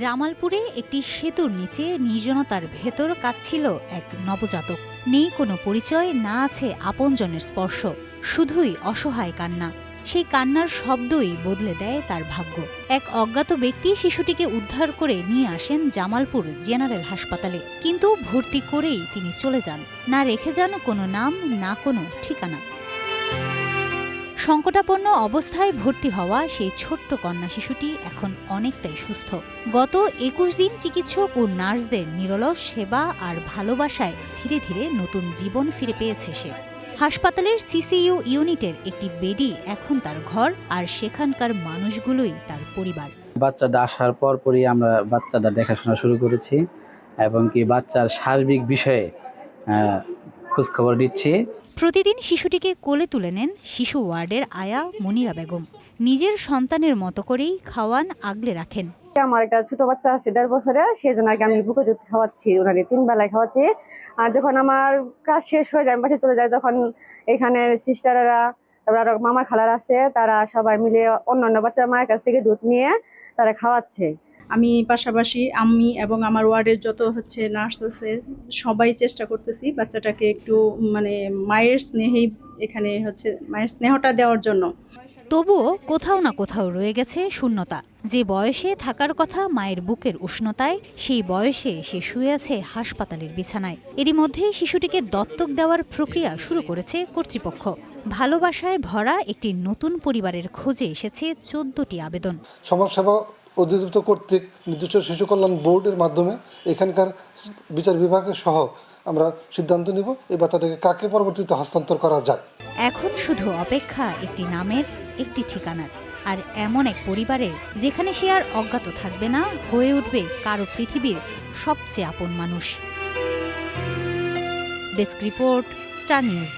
জামালপুরে একটি সেতুর নিচে নির্জনতার ভেতর কাঁদছিল এক নবজাতক। নেই কোনো পরিচয়, না আছে আপনজনের স্পর্শ, শুধুই অসহায় কান্না। সেই কান্নার শব্দই বদলে দেয় তার ভাগ্য। এক অজ্ঞাত ব্যক্তি শিশুটিকে উদ্ধার করে নিয়ে আসেন জামালপুর জেনারেল হাসপাতালে, কিন্তু ভর্তি করেই তিনি চলে যান। না রেখে যান কোনো নাম, না কোনো ঠিকানা। সংকটাপন্ন অবস্থায় ভর্তি হওয়া সেই ছোট্ট কন্যা শিশুটি এখন অনেকটাই সুস্থ। গত ২১ দিন চিকিৎসক ও নার্সদের নিরলস সেবা আর ভালোবাসায় ধীরে ধীরে নতুন জীবন ফিরে পেয়েছে সে। হাসপাতালের সিসিইউ ইউনিটের একটি বেডই এখন তার ঘর, আর সেখানকার মানুষগুলোই তার পরিবার। বাচ্চাটা আসার পরপরই আমরা বাচ্চাটা দেখাশোনা শুরু করেছি এবং কি বাচ্চার সার্বিক বিষয়ে খোঁজখবর দিচ্ছি। প্রতিদিন শিশুটিকে কোলে তুলে নেন শিশু ওয়ার্ডের আয়া মনিরা বেগম। নিজের সন্তানের মতো করেই খাওয়ান, আগলে রাখেন। আমার একটা ছোট বাচ্চা আছে ১.৫ বছরের, সেই জন্য আমি বুকে দুধ খাওয়াচ্ছি, ওনাকে ৩ বেলায় খাওয়াচ্ছি। আর যখন আমার কাজ শেষ হয়ে যায়, বাসায় চলে যায়, তখন এখানে সিস্টাররা, তারপর মামা খালার আছে, তারা সবাই মিলে অন্যান্য বাচ্চার মায়ের কাছ থেকে দুধ নিয়ে তারা খাওয়াচ্ছে। আমি পাশাপাশি আমি এবং আমার ওয়ার্ডের যত নার্স আছে সবাই চেষ্টা করতেছি বাচ্চাটাকে একটু মায়ের স্নেহেই এখানে মায়ের স্নেহটা দেওয়ার জন্য। তবুও কোথাও না কোথাও রয়ে গেছে শূন্যতা। যে বয়সে থাকার কথা মায়ের বুকের উষ্ণতায়, সেই বয়সে সে শুয়ে আছে হাসপাতালের বিছানায়। এরই মধ্যে শিশুটিকে দত্তক দেওয়ার প্রক্রিয়া শুরু করেছে কর্তৃপক্ষ। ভালোবাসায় ভরা একটি নতুন পরিবারের খোঁজে এসেছে ১৪টি আবেদন। সমাজসেবা অধিদপ্তর কর্তৃক নির্দিষ্ট শিশু কল্যাণ বোর্ডের মাধ্যমে এখানকার বিচার বিভাগের সহ আমরা সিদ্ধান্ত নিব এই বাচ্চাটাকে কাকে পরবর্তীতে হস্তান্তর করা যায়। এখন শুধু অপেক্ষা একটি নামের, একটি ঠিকানার, আর এমন এক পরিবারের যেখানে সে আর অজ্ঞাত থাকবে না, হয়ে উঠবে কারো পৃথিবীর সবচেয়ে আপন মানুষ। Desk report, star news.